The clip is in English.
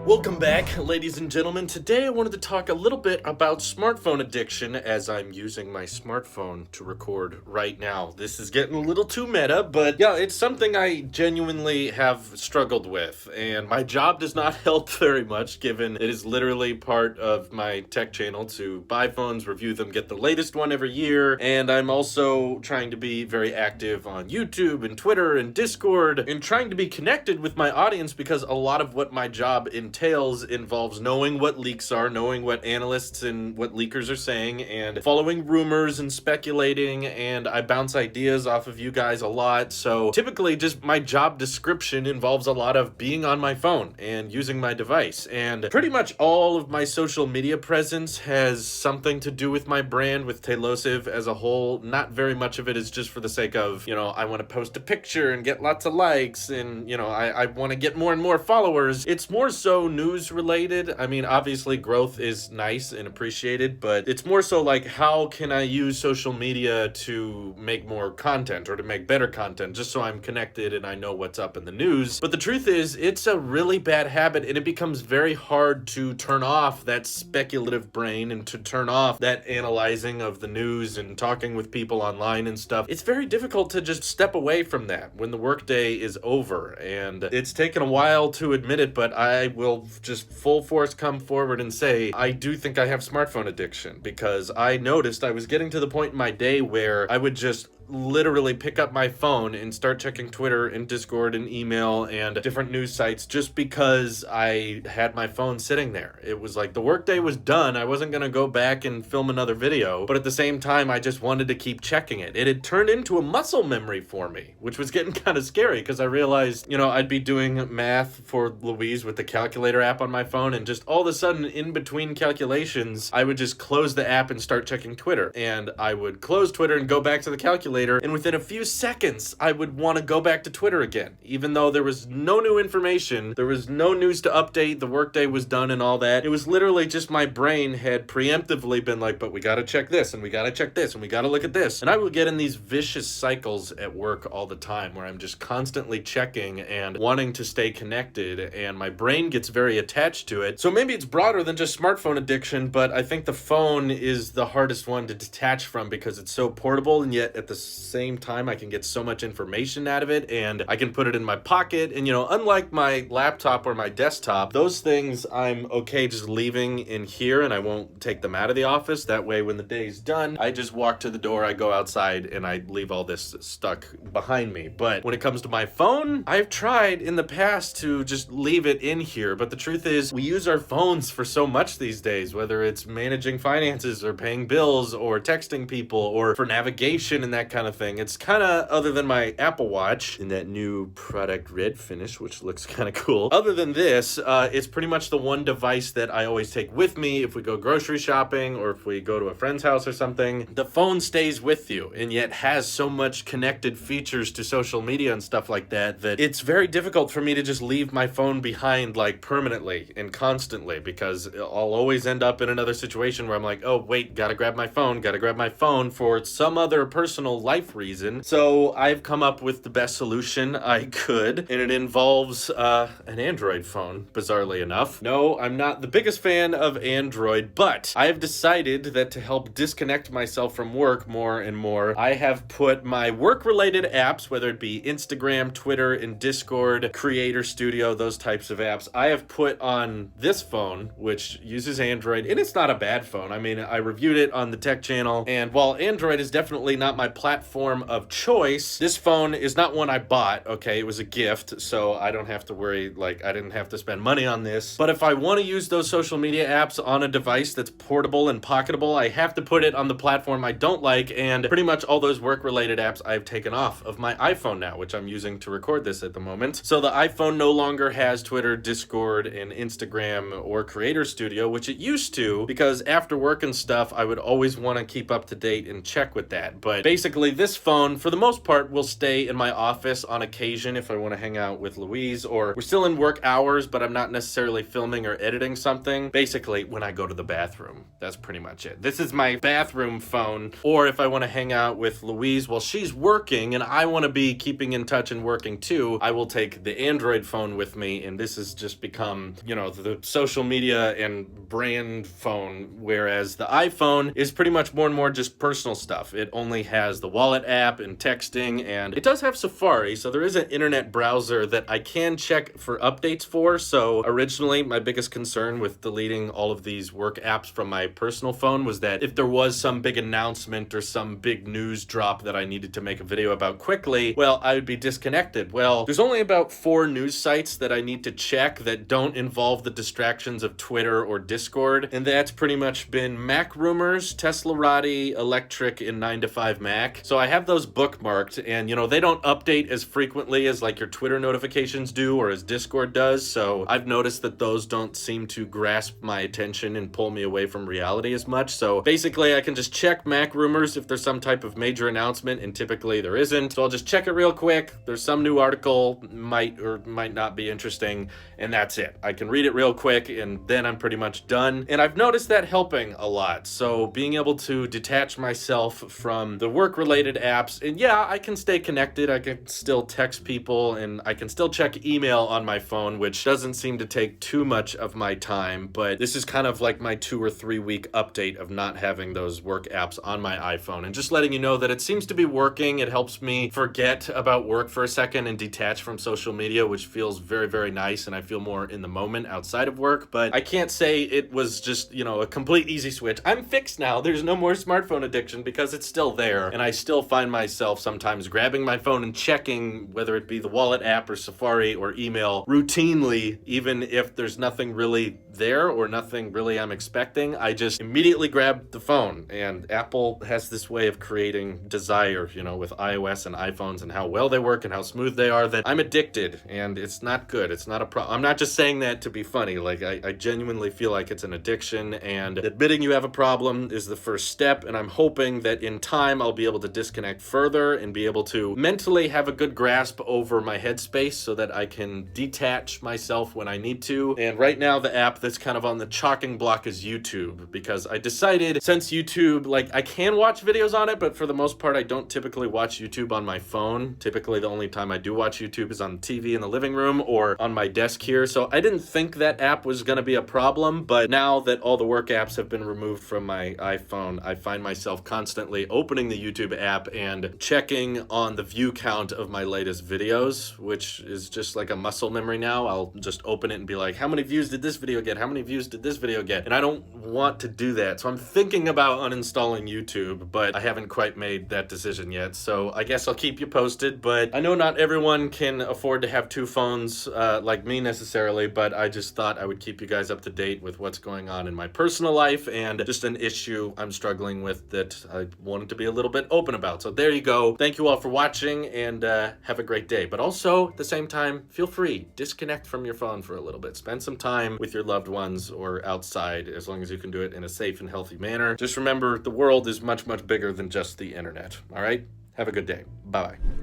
Welcome back, ladies and gentlemen. Today I wanted to talk a little bit about smartphone addiction as I'm using my smartphone to record right now. This is getting a little too meta, but yeah, it's something I genuinely have struggled with, and my job does not help very much given it is literally part of my tech channel to buy phones, review them, get the latest one every year, and I'm also trying to be very active on YouTube and Twitter and Discord and trying to be connected with my audience because a lot of what my job entails involves knowing what leaks are, knowing what analysts and what leakers are saying, and following rumors and speculating, and I bounce ideas off of you guys a lot. So typically just my job description involves a lot of being on my phone and using my device, and pretty much all of my social media presence has something to do with my brand, with Tailosive as a whole. Not very much of it is just for the sake of, I want to post a picture and get lots of likes, and I want to get more and more followers. It's more so news related. I mean, obviously growth is nice and appreciated, but it's more so like, how can I use social media to make more content or to make better content, just so I'm connected and I know what's up in the news. But the truth is, it's a really bad habit, and it becomes very hard to turn off that speculative brain and to turn off that analyzing of the news and talking with people online and stuff. It's very difficult to just step away from that when the workday is over, and it's taken a while to admit it, but I will just full force come forward and say I do think I have smartphone addiction, because I noticed I was getting to the point in my day where I would just literally pick up my phone and start checking Twitter and Discord and email and different news sites just because I had my phone sitting there. It was like the workday was done. I wasn't going to go back and film another video, but at the same time, I just wanted to keep checking it. It had turned into a muscle memory for me, which was getting kind of scary because I realized, I'd be doing math for Louise with the calculator app on my phone, and just all of a sudden in between calculations, I would just close the app and start checking Twitter, and I would close Twitter and go back to the calculator, and within a few seconds, I would want to go back to Twitter again, even though there was no new information, there was no news to update, the workday was done and all that. It was literally just my brain had preemptively been like, but we gotta check this, and we gotta check this, and we gotta look at this. And I would get in these vicious cycles at work all the time where I'm just constantly checking and wanting to stay connected, and my brain gets very attached to it. So maybe it's broader than just smartphone addiction, but I think the phone is the hardest one to detach from because it's so portable, and yet at the same time I can get so much information out of it, and I can put it in my pocket. And unlike my laptop or my desktop, those things I'm okay just leaving in here, and I won't take them out of the office. That way when the day's done, I just walk to the door, I go outside, and I leave all this stuck behind me. But when it comes to my phone, I've tried in the past to just leave it in here, but the truth is we use our phones for so much these days, whether it's managing finances or paying bills or texting people or for navigation and that kind of thing. It's kind of, other than my Apple Watch in that new product red finish, which looks kind of cool, other than this, it's pretty much the one device that I always take with me if we go grocery shopping or if we go to a friend's house or something. The phone stays with you, and yet has so much connected features to social media and stuff like that it's very difficult for me to just leave my phone behind like permanently and constantly, because I'll always end up in another situation where I'm like, oh wait, gotta grab my phone for some other personal life reason. So I've come up with the best solution I could, and it involves an Android phone, bizarrely enough. No, I'm not the biggest fan of Android, but I have decided that to help disconnect myself from work more and more, I have put my work-related apps, whether it be Instagram, Twitter, and Discord, Creator Studio, those types of apps, I have put on this phone, which uses Android, and it's not a bad phone. I mean, I reviewed it on the tech channel, and while Android is definitely not my platform of choice, this phone is not one I bought, okay? It was a gift, so I don't have to worry, like, I didn't have to spend money on this. But if I want to use those social media apps on a device that's portable and pocketable, I have to put it on the platform I don't like, and pretty much all those work-related apps I've taken off of my iPhone now, which I'm using to record this at the moment. So the iPhone no longer has Twitter, Discord, and Instagram or Creator Studio, which it used to, because after work and stuff, I would always want to keep up to date and check with that. But basically, basically this phone, for the most part, will stay in my office on occasion if I want to hang out with Louise, or we're still in work hours, but I'm not necessarily filming or editing something. Basically, when I go to the bathroom, that's pretty much it. This is my bathroom phone, or if I want to hang out with Louise while she's working and I want to be keeping in touch and working too, I will take the Android phone with me, and this has just become, you know, the social media and brand phone, whereas the iPhone is pretty much more and more just personal stuff. It only has the wallet app and texting, and it does have Safari, so there is an internet browser that I can check for updates for. So originally, my biggest concern with deleting all of these work apps from my personal phone was that if there was some big announcement or some big news drop that I needed to make a video about quickly, well, I would be disconnected. Well, there's only about 4 news sites that I need to check that don't involve the distractions of Twitter or Discord, and that's pretty much been MacRumors, Teslarati, Electric, and 9to5Mac. So I have those bookmarked, and you know, they don't update as frequently as like your Twitter notifications do or as Discord does, so I've noticed that those don't seem to grasp my attention and pull me away from reality as much. So basically I can just check MacRumors if there's some type of major announcement, and typically there isn't, so I'll just check it real quick. There's some new article, might or might not be interesting, and that's it. I can read it real quick and then I'm pretty much done, and I've noticed that helping a lot. So being able to detach myself from the work-related apps, and yeah, I can stay connected, I can still text people, and I can still check email on my phone, which doesn't seem to take too much of my time, but this is kind of like my 2 or 3 week update of not having those work apps on my iPhone, and just letting you know that it seems to be working. It helps me forget about work for a second and detach from social media, which feels very, very nice, and I feel more in the moment outside of work. But I can't say it was just, you know, a complete easy switch. I'm fixed now. There's no more smartphone addiction because it's still there, and I still find myself sometimes grabbing my phone and checking whether it be the wallet app or Safari or email routinely, even if there's nothing really there or nothing really I'm expecting. I just immediately grab the phone, and Apple has this way of creating desire, you know, with iOS and iPhones and how well they work and how smooth they are, that I'm addicted, and it's not good. It's not a problem. I'm not just saying that to be funny. Like, I genuinely feel like it's an addiction, and admitting you have a problem is the first step, and I'm hoping that in time I'll be able to disconnect further and be able to mentally have a good grasp over my headspace so that I can detach myself when I need to. And right now the app that's kind of on the chopping block is YouTube, because I decided, since YouTube, like, I can watch videos on it, but for the most part I don't typically watch YouTube on my phone. Typically the only time I do watch YouTube is on TV in the living room or on my desk here, so I didn't think that app was going to be a problem. But now that all the work apps have been removed from my iPhone, I find myself constantly opening the YouTube app and checking on the view count of my latest videos, which is just like a muscle memory now. I'll just open it and be like, how many views did this video get? How many views did this video get? And I don't want to do that, so I'm thinking about uninstalling YouTube, but I haven't quite made that decision yet. So I guess I'll keep you posted. But I know not everyone can afford to have 2 phones like me necessarily, but I just thought I would keep you guys up to date with what's going on in my personal life and just an issue I'm struggling with that I wanted to be a little bit open about. So there you go. Thank you all for watching, and have a great day. But also, at the same time, feel free, disconnect from your phone for a little bit. Spend some time with your loved ones or outside, as long as you can do it in a safe and healthy manner. Just remember, the world is much, much bigger than just the internet. All right? Have a good day. Bye-bye.